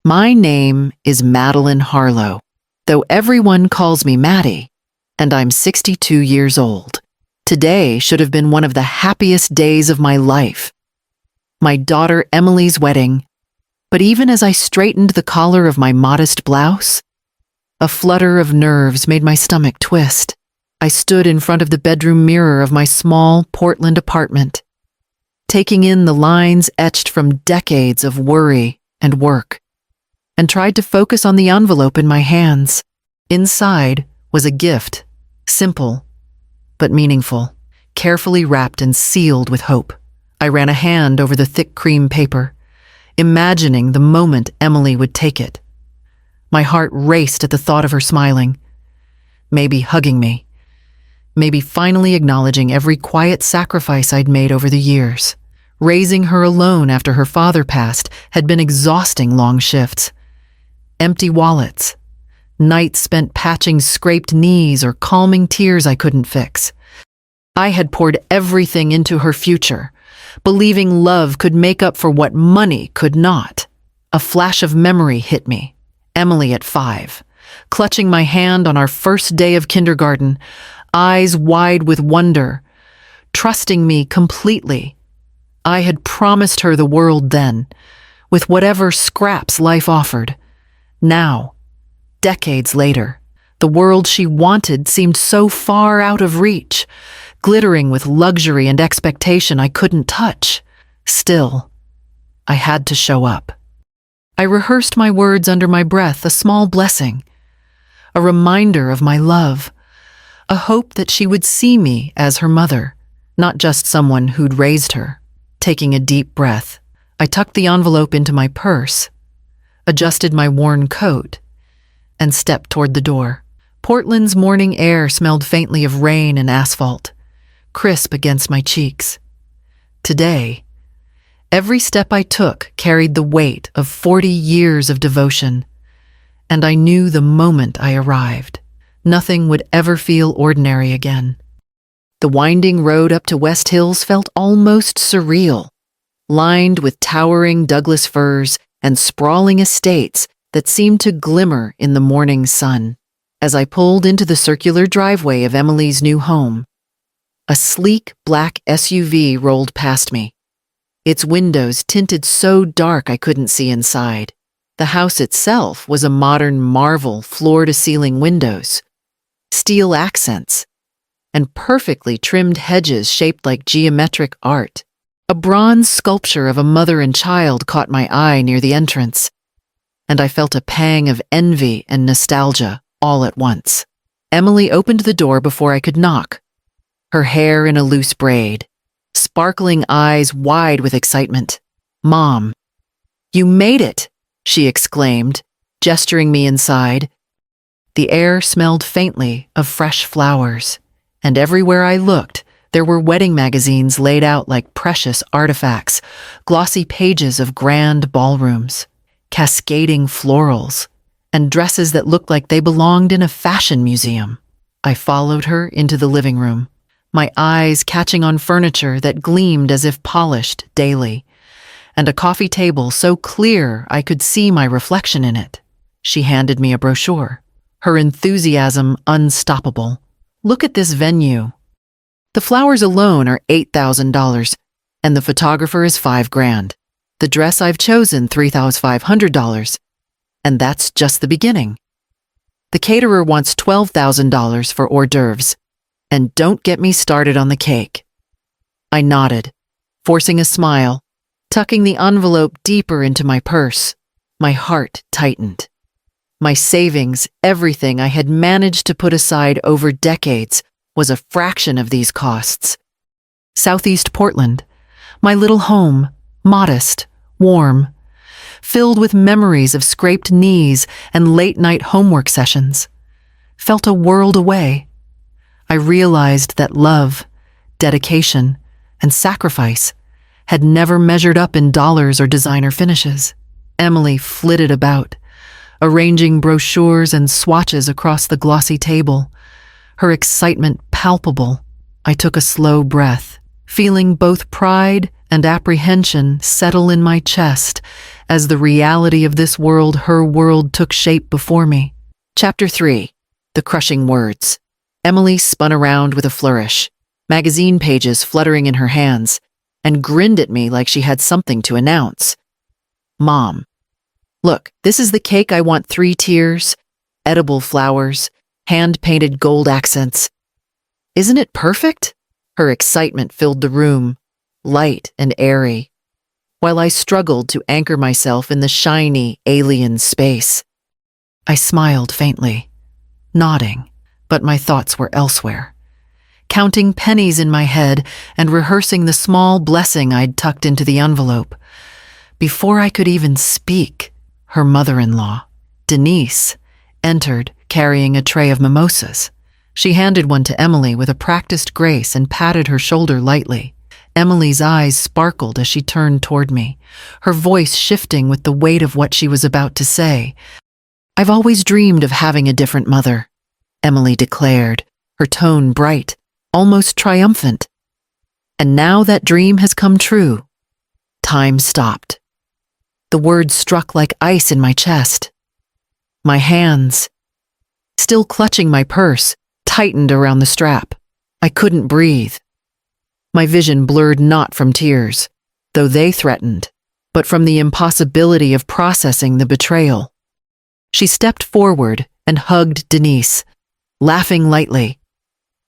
My name is Madeline Harlow, though everyone calls me Maddie, and I'm 62 years old. Today should have been one of the happiest days of my life. My daughter Emily's wedding, but even as I straightened the collar of my modest blouse, a flutter of nerves made my stomach twist. I stood in front of the bedroom mirror of my small Portland apartment, taking in the lines etched from decades of worry and work, and tried to focus on the envelope in my hands. Inside was a gift, simple but meaningful, carefully wrapped and sealed with hope. I ran a hand over the thick cream paper, imagining the moment Emily would take it. My heart raced at the thought of her smiling, maybe hugging me, maybe finally acknowledging every quiet sacrifice I'd made over the years. Raising her alone after her father passed had been exhausting long shifts. Empty wallets, nights spent patching scraped knees or calming tears I couldn't fix. I had poured everything into her future, believing love could make up for what money could not. A flash of memory hit me. Emily at 5, clutching my hand on our first day of kindergarten, eyes wide with wonder, trusting me completely. I had promised her the world then, with whatever scraps life offered. Now, decades later, the world she wanted seemed so far out of reach, glittering with luxury and expectation I couldn't touch. Still, I had to show up. I rehearsed my words under my breath, a small blessing, a reminder of my love, a hope that she would see me as her mother, not just someone who'd raised her. Taking a deep breath, I tucked the envelope into my purse, adjusted my worn coat, and stepped toward the door. Portland's morning air smelled faintly of rain and asphalt, crisp against my cheeks. Today, every step I took carried the weight of 40 years of devotion, and I knew the moment I arrived, nothing would ever feel ordinary again. The winding road up to West Hills felt almost surreal, lined with towering Douglas firs and sprawling estates that seemed to glimmer in the morning sun. As I pulled into the circular driveway of Emily's new home, a sleek black SUV rolled past me, its windows tinted so dark I couldn't see inside. The house itself was a modern marvel, floor-to-ceiling windows, steel accents, and perfectly trimmed hedges shaped like geometric art. A bronze sculpture of a mother and child caught my eye near the entrance, and I felt a pang of envy and nostalgia all at once. Emily opened the door before I could knock, her hair in a loose braid, sparkling eyes wide with excitement. "Mom, you made it!" she exclaimed, gesturing me inside. The air smelled faintly of fresh flowers, and everywhere I looked, there were wedding magazines laid out like precious artifacts, glossy pages of grand ballrooms, cascading florals, and dresses that looked like they belonged in a fashion museum. I followed her into the living room, my eyes catching on furniture that gleamed as if polished daily, and a coffee table so clear I could see my reflection in it. She handed me a brochure, her enthusiasm unstoppable. "Look at this venue. The flowers alone are $8,000, and the photographer is $5,000. The dress I've chosen, $3,500, and that's just the beginning. The caterer wants $12,000 for hors d'oeuvres, and don't get me started on the cake." I nodded, forcing a smile, tucking the envelope deeper into my purse. My heart tightened. My savings, everything I had managed to put aside over decades, was a fraction of these costs. Southeast Portland, my little home, modest, warm, filled with memories of scraped knees and late-night homework sessions, felt a world away. I realized that love, dedication, and sacrifice had never measured up in dollars or designer finishes. Emily flitted about, arranging brochures and swatches across the glossy table, her excitement palpable. I took a slow breath, feeling both pride and apprehension settle in my chest as the reality of this world, her world, took shape before me. Chapter 3. The Crushing Words. Emily spun around with a flourish, magazine pages fluttering in her hands, and grinned at me like she had something to announce. Mom, look, this is the cake I want: 3 tiers, edible flowers, hand-painted gold accents. Isn't it perfect? Her excitement filled the room, light and airy, while I struggled to anchor myself in the shiny, alien space. I smiled faintly, nodding, but my thoughts were elsewhere, counting pennies in my head and rehearsing the small blessing I'd tucked into the envelope. Before I could even speak, her mother-in-law, Denise, entered carrying a tray of mimosas. She handed one to Emily with a practiced grace and patted her shoulder lightly. Emily's eyes sparkled as she turned toward me, her voice shifting with the weight of what she was about to say. "I've always dreamed of having a different mother," Emily declared, her tone bright, almost triumphant. "And now that dream has come true." Time stopped. The words struck like ice in my chest. My hands, still clutching my purse, tightened around the strap. I couldn't breathe. My vision blurred not from tears, though they threatened, but from the impossibility of processing the betrayal. She stepped forward and hugged Denise, laughing lightly.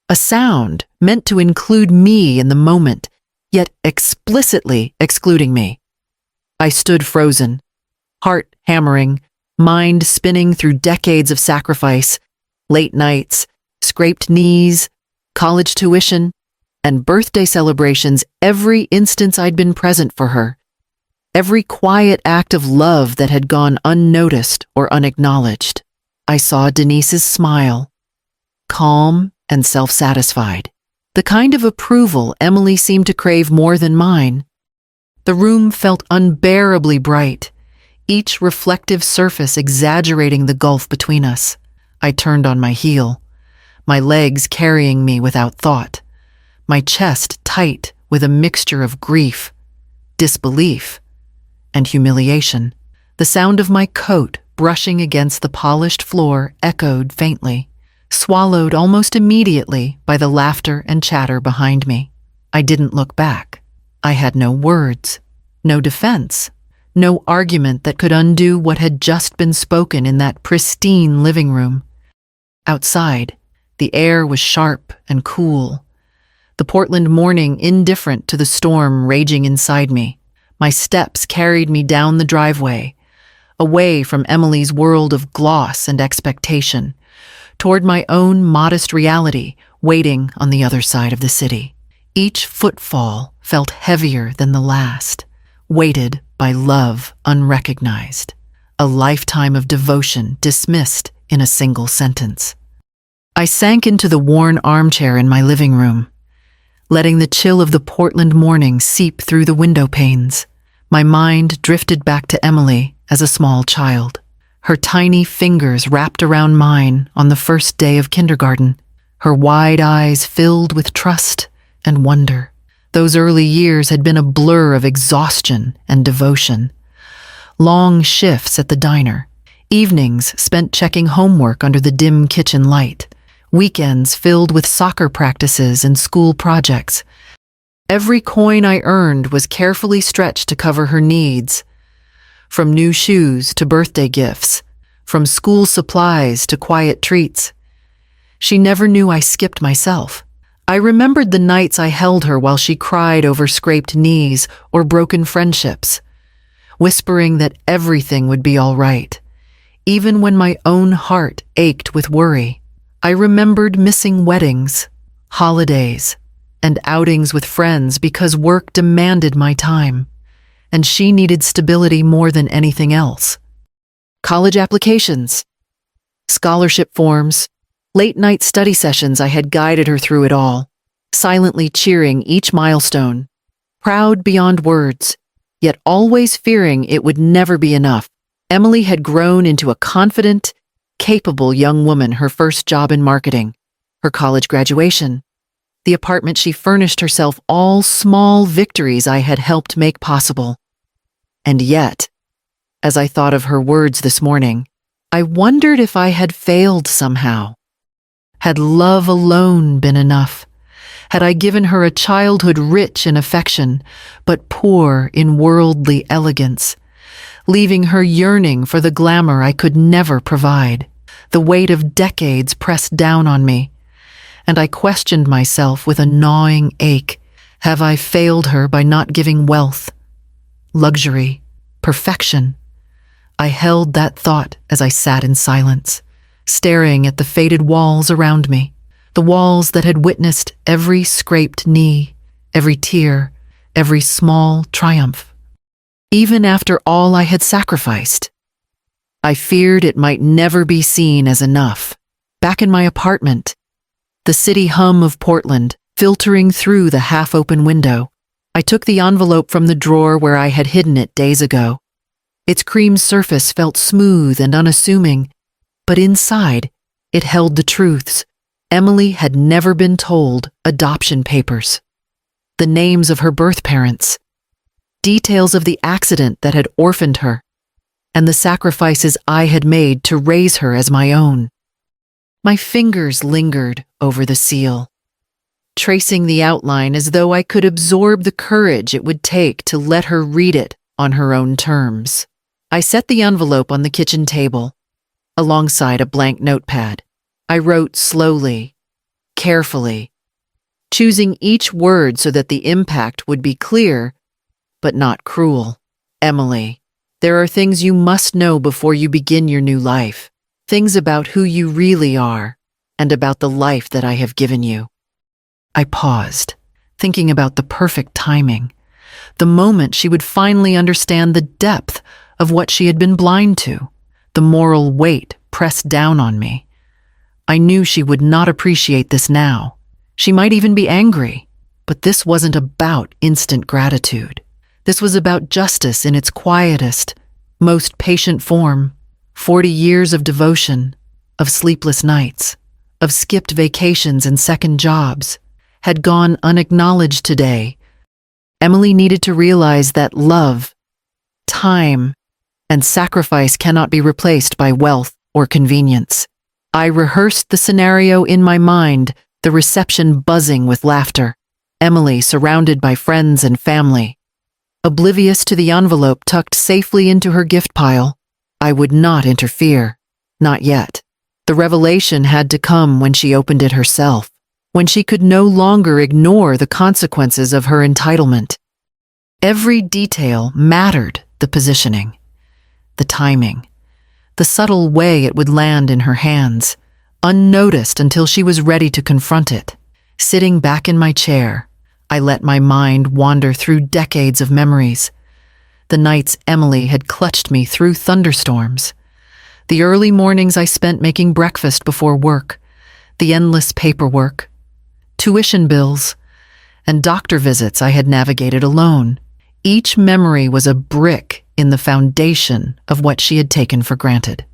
A sound meant to include me in the moment, yet explicitly excluding me. I stood frozen, heart hammering, mind spinning through decades of sacrifice, late nights, scraped knees, college tuition, and birthday celebrations. Every instance I'd been present for her, every quiet act of love that had gone unnoticed or unacknowledged. I saw Denise's smile, calm and self-satisfied, the kind of approval Emily seemed to crave more than mine. The room felt unbearably bright, each reflective surface exaggerating the gulf between us. I turned on my heel, my legs carrying me without thought, my chest tight with a mixture of grief, disbelief, and humiliation. The sound of my coat brushing against the polished floor echoed faintly, swallowed almost immediately by the laughter and chatter behind me. I didn't look back. I had no words, no defense, no argument that could undo what had just been spoken in that pristine living room. Outside, the air was sharp and cool, the Portland morning indifferent to the storm raging inside me. My steps carried me down the driveway, away from Emily's world of gloss and expectation, toward my own modest reality waiting on the other side of the city. Each footfall felt heavier than the last, weighted by love unrecognized, a lifetime of devotion dismissed in a single sentence. I sank into the worn armchair in my living room, letting the chill of the Portland morning seep through the window panes. My mind drifted back to Emily as a small child, her tiny fingers wrapped around mine on the first day of kindergarten, her wide eyes filled with trust and wonder. Those early years had been a blur of exhaustion and devotion. Long shifts at the diner, evenings spent checking homework under the dim kitchen light, weekends filled with soccer practices and school projects. Every coin I earned was carefully stretched to cover her needs, from new shoes to birthday gifts, from school supplies to quiet treats. She never knew I skipped myself. I remembered the nights I held her while she cried over scraped knees or broken friendships, whispering that everything would be all right, even when my own heart ached with worry. I remembered missing weddings, holidays, and outings with friends because work demanded my time, and she needed stability more than anything else. College applications, scholarship forms, late-night study sessions, I had guided her through it all, silently cheering each milestone, proud beyond words, yet always fearing it would never be enough. Emily had grown into a confident, capable young woman, her first job in marketing, her college graduation, the apartment she furnished herself, all small victories I had helped make possible. And yet, As I thought of her words this morning, I wondered if I had failed somehow. Had love alone been enough? Had I given her a childhood rich in affection, but poor in worldly elegance, leaving her yearning for the glamour I could never provide? The weight of decades pressed down on me, and I questioned myself with a gnawing ache. Have I failed her by not giving wealth, luxury, perfection? I held that thought as I sat in silence, staring at the faded walls around me, the walls that had witnessed every scraped knee, every tear, every small triumph. Even after all I had sacrificed, I feared it might never be seen as enough. Back in my apartment, the city hum of Portland filtering through the half-open window, I took the envelope from the drawer where I had hidden it days ago. Its cream surface felt smooth and unassuming, but inside, it held the truths Emily had never been told: adoption papers, the names of her birth parents, details of the accident that had orphaned her, and the sacrifices I had made to raise her as my own. My fingers lingered over the seal, tracing the outline as though I could absorb the courage it would take to let her read it on her own terms. I set the envelope on the kitchen table, alongside a blank notepad. I wrote slowly, carefully, choosing each word so that the impact would be clear, but not cruel. Emily, there are things you must know before you begin your new life. Things about who you really are, and about the life that I have given you. I paused, thinking about the perfect timing, the moment she would finally understand the depth of what she had been blind to. The moral weight pressed down on me. I knew she would not appreciate this now. She might even be angry, but this wasn't about instant gratitude. This was about justice in its quietest, most patient form. 40 years of devotion, of sleepless nights, of skipped vacations and second jobs, had gone unacknowledged today. Emily needed to realize that love, time, and sacrifice cannot be replaced by wealth or convenience. I rehearsed the scenario in my mind, the reception buzzing with laughter, Emily surrounded by friends and family, oblivious to the envelope tucked safely into her gift pile. I would not interfere, not yet. The revelation had to come when she opened it herself, when she could no longer ignore the consequences of her entitlement. Every detail mattered: the positioning, the timing, the subtle way it would land in her hands, unnoticed until she was ready to confront it. Sitting back in my chair, I let my mind wander through decades of memories. The nights Emily had clutched me through thunderstorms, the early mornings I spent making breakfast before work, the endless paperwork, tuition bills, and doctor visits I had navigated alone. Each memory was a brick in the foundation of what she had taken for granted.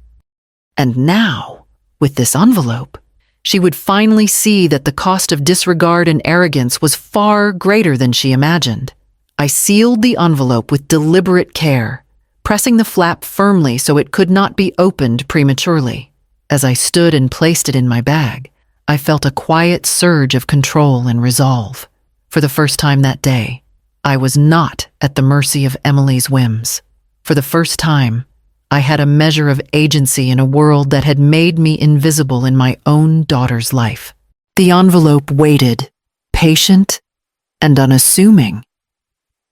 And now, with this envelope, she would finally see that the cost of disregard and arrogance was far greater than she imagined. I sealed the envelope with deliberate care, pressing the flap firmly so it could not be opened prematurely. As I stood and placed it in my bag, I felt a quiet surge of control and resolve. For the first time that day, I was not at the mercy of Emily's whims. For the first time, I had a measure of agency in a world that had made me invisible in my own daughter's life. The envelope waited, patient and unassuming.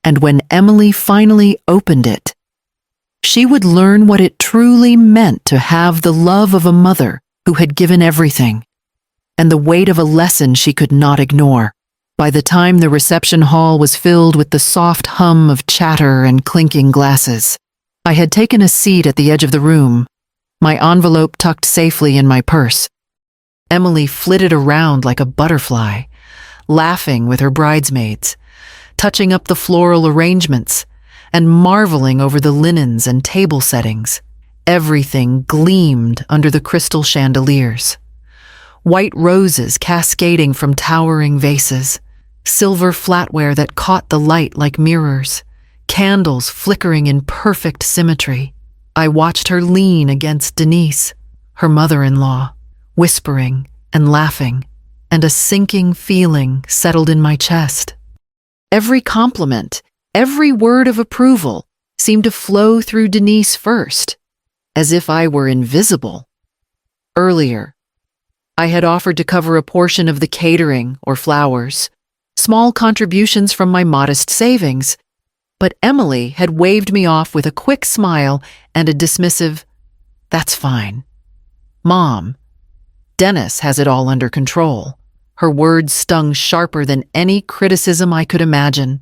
And when Emily finally opened it, she would learn what it truly meant to have the love of a mother who had given everything, and the weight of a lesson she could not ignore. By the time the reception hall was filled with the soft hum of chatter and clinking glasses, I had taken a seat at the edge of the room, my envelope tucked safely in my purse. Emily flitted around like a butterfly, laughing with her bridesmaids, touching up the floral arrangements, and marveling over the linens and table settings. Everything gleamed under the crystal chandeliers. White roses cascading from towering vases, silver flatware that caught the light like mirrors, candles flickering in perfect symmetry. I watched her lean against Denise, her mother-in-law, whispering and laughing, and a sinking feeling settled in my chest. Every compliment, every word of approval seemed to flow through Denise first, as if I were invisible. Earlier, I had offered to cover a portion of the catering or flowers, small contributions from my modest savings, but Emily had waved me off with a quick smile and a dismissive, "That's fine. Mom, Dennis has it all under control." Her words stung sharper than any criticism I could imagine.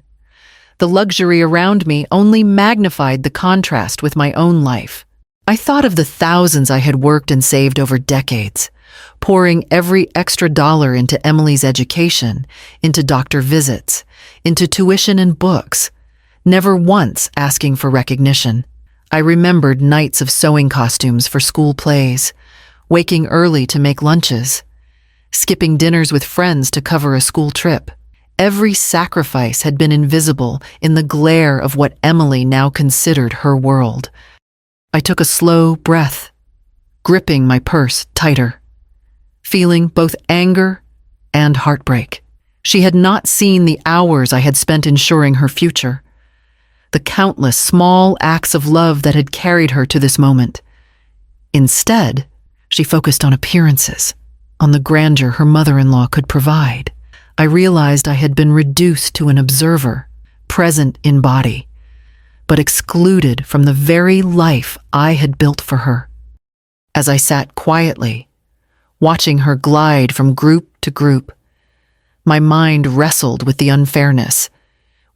The luxury around me only magnified the contrast with my own life. I thought of the thousands I had worked and saved over decades, pouring every extra dollar into Emily's education, into doctor visits, into tuition and books, never once asking for recognition. I remembered nights of sewing costumes for school plays, waking early to make lunches, skipping dinners with friends to cover a school trip. Every sacrifice had been invisible in the glare of what Emily now considered her world. I took a slow breath, gripping my purse tighter, feeling both anger and heartbreak. She had not seen the hours I had spent ensuring her future, the countless small acts of love that had carried her to this moment. Instead, she focused on appearances, on the grandeur her mother-in-law could provide. I realized I had been reduced to an observer, present in body, but excluded from the very life I had built for her. As I sat quietly, watching her glide from group to group, my mind wrestled with the unfairness,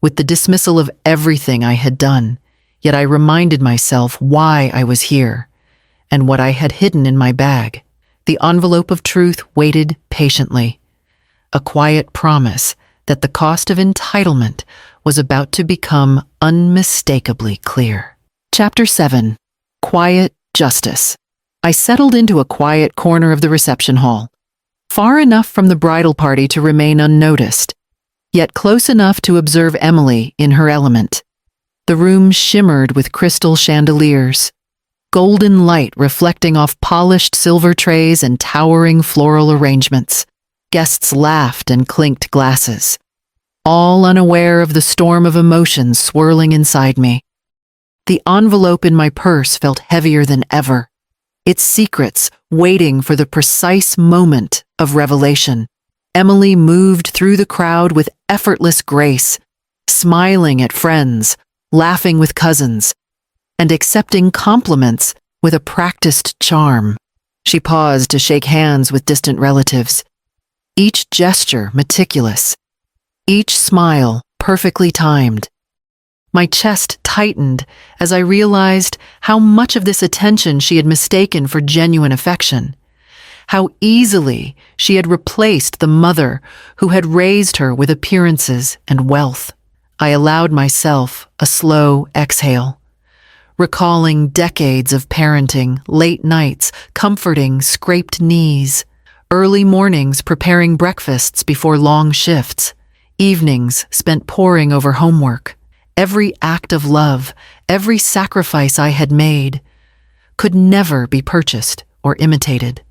with the dismissal of everything I had done, yet I reminded myself why I was here and what I had hidden in my bag. The envelope of truth waited patiently, a quiet promise that the cost of entitlement was about to become unmistakably clear. Chapter 7. Quiet Justice. I settled into a quiet corner of the reception hall, far enough from the bridal party to remain unnoticed, yet close enough to observe Emily in her element. The room shimmered with crystal chandeliers, golden light reflecting off polished silver trays and towering floral arrangements. Guests laughed and clinked glasses, all unaware of the storm of emotions swirling inside me. The envelope in my purse felt heavier than ever, its secrets waiting for the precise moment of revelation. Emily moved through the crowd with effortless grace, smiling at friends, laughing with cousins, and accepting compliments with a practiced charm. She paused to shake hands with distant relatives, each gesture meticulous, each smile perfectly timed. My chest tightened as I realized how much of this attention she had mistaken for genuine affection, how easily she had replaced the mother who had raised her with appearances and wealth. I allowed myself a slow exhale, recalling decades of parenting, late nights, comforting scraped knees, early mornings preparing breakfasts before long shifts, evenings spent poring over homework. Every act of love, every sacrifice I had made, could never be purchased or imitated.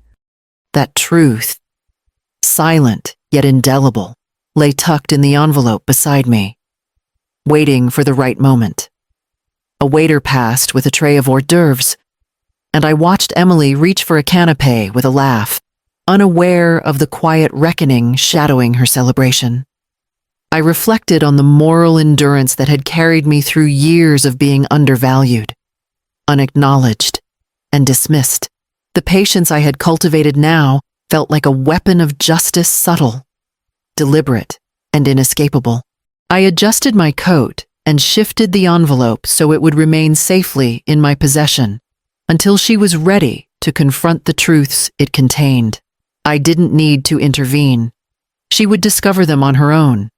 That truth, silent yet indelible, lay tucked in the envelope beside me, waiting for the right moment. A waiter passed with a tray of hors d'oeuvres, and I watched Emily reach for a canapé with a laugh, unaware of the quiet reckoning shadowing her celebration. I reflected on the moral endurance that had carried me through years of being undervalued, unacknowledged, and dismissed. The patience I had cultivated now felt like a weapon of justice, subtle, deliberate, and inescapable. I adjusted my coat and shifted the envelope so it would remain safely in my possession until she was ready to confront the truths it contained. I didn't need to intervene. She would discover them on her own.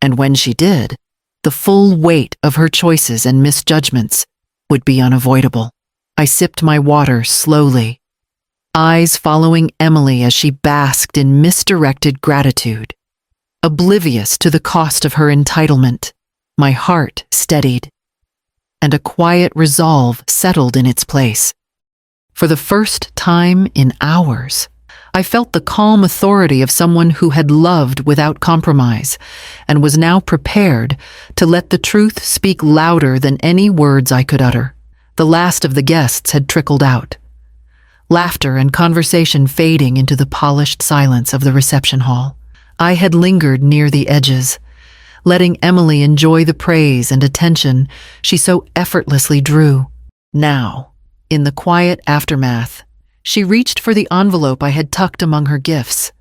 And when she did, the full weight of her choices and misjudgments would be unavoidable. I sipped my water slowly, eyes following Emily as she basked in misdirected gratitude. Oblivious to the cost of her entitlement, my heart steadied. and a quiet resolve settled in its place. For the first time in hours, I felt the calm authority of someone who had loved without compromise and was now prepared to let the truth speak louder than any words I could utter. The last of the guests had trickled out, laughter and conversation fading into the polished silence of the reception hall. I had lingered near the edges, letting Emily enjoy the praise and attention she so effortlessly drew. Now, in the quiet aftermath, she reached for the envelope I had tucked among her gifts,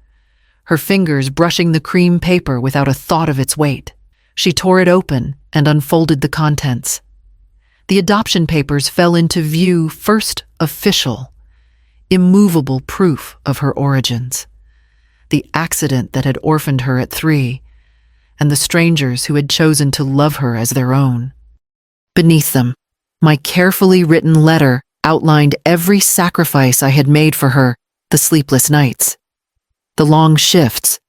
her fingers brushing the cream paper without a thought of its weight. She tore it open and unfolded the contents. The adoption papers fell into view, first official, immovable proof of her origins, the accident that had orphaned her at 3, and the strangers who had chosen to love her as their own. Beneath them, my carefully written letter outlined every sacrifice I had made for her, the sleepless nights, the long shifts,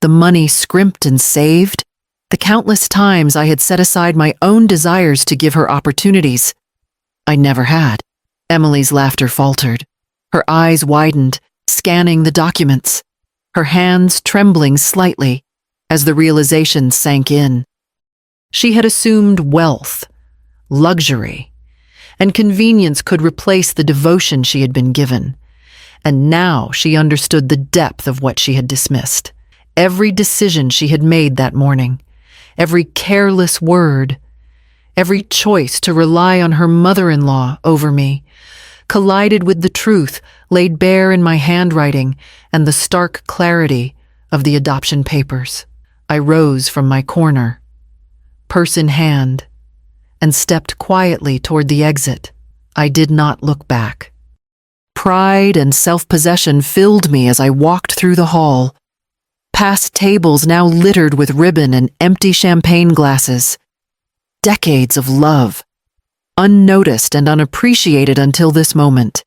the money scrimped and saved, the countless times I had set aside my own desires to give her opportunities I never had. Emily's laughter faltered. Her eyes widened, scanning the documents, her hands trembling slightly as the realization sank in. She had assumed wealth, luxury, and convenience could replace the devotion she had been given, and now she understood the depth of what she had dismissed. Every decision she had made that morning, every careless word, every choice to rely on her mother-in-law over me, collided with the truth laid bare in my handwriting and the stark clarity of the adoption papers. I rose from my corner, purse in hand, and stepped quietly toward the exit. I did not look back. Pride and self-possession filled me as I walked through the hall, past tables now littered with ribbon and empty champagne glasses. Decades of love, unnoticed and unappreciated until this moment,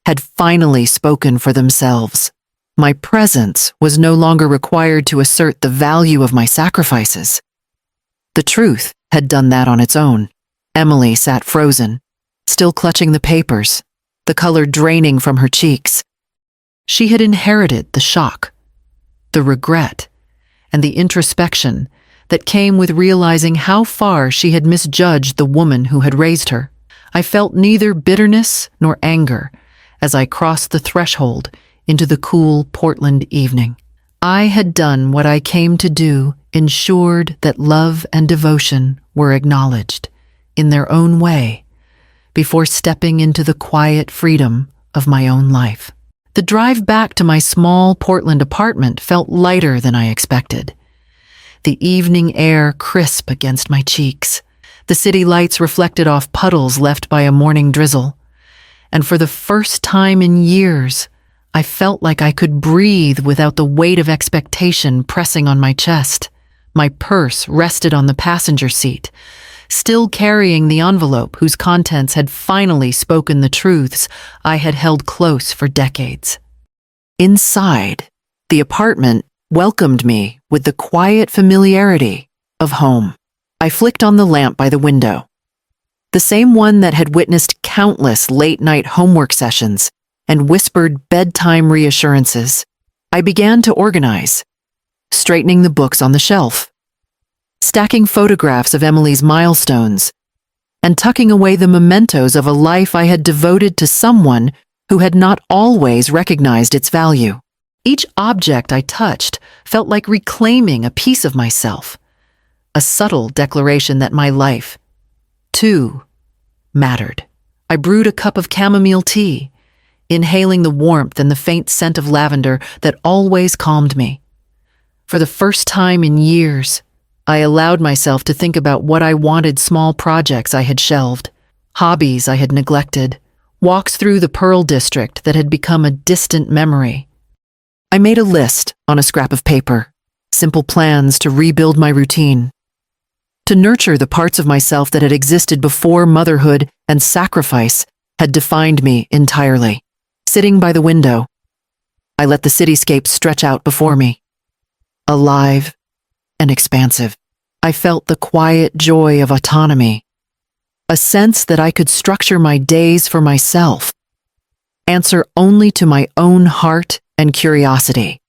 had finally spoken for themselves. My presence was no longer required to assert the value of my sacrifices. The truth had done that on its own. Emily sat frozen, still clutching the papers, the color draining from her cheeks. She had inherited the shock, the regret, and the introspection that came with realizing how far she had misjudged the woman who had raised her. I felt neither bitterness nor anger as I crossed the threshold into the cool Portland evening. I had done what I came to do, ensured that love and devotion were acknowledged, in their own way, before stepping into the quiet freedom of my own life. The drive back to my small Portland apartment felt lighter than I expected. The evening air crisp against my cheeks, the city lights reflected off puddles left by a morning drizzle, and for the first time in years, I felt like I could breathe without the weight of expectation pressing on my chest. My purse rested on the passenger seat, still carrying the envelope whose contents had finally spoken the truths I had held close for decades. Inside, the apartment welcomed me with the quiet familiarity of home. I flicked on the lamp by the window, the same one that had witnessed countless late-night homework sessions and whispered bedtime reassurances. I began to organize, straightening the books on the shelf, stacking photographs of Emily's milestones, and tucking away the mementos of a life I had devoted to someone who had not always recognized its value. Each object I touched felt like reclaiming a piece of myself, a subtle declaration that my life, too, mattered. I brewed a cup of chamomile tea, inhaling the warmth and the faint scent of lavender that always calmed me. For the first time in years, I allowed myself to think about what I wanted: small projects I had shelved, hobbies I had neglected, walks through the Pearl District that had become a distant memory. I made a list on a scrap of paper, simple plans to rebuild my routine, to nurture the parts of myself that had existed before motherhood and sacrifice had defined me entirely. Sitting by the window, I let the cityscape stretch out before me, alive and expansive. I felt the quiet joy of autonomy, a sense that I could structure my days for myself, answer only to my own heart and curiosity.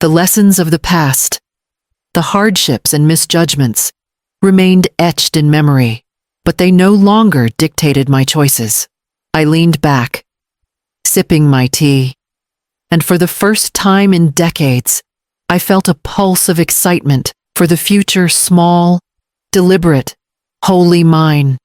The lessons of the past, the hardships and misjudgments, remained etched in memory, but they no longer dictated my choices. I leaned back, sipping my tea, and for the first time in decades, I felt a pulse of excitement for the future, small, deliberate, wholly mine.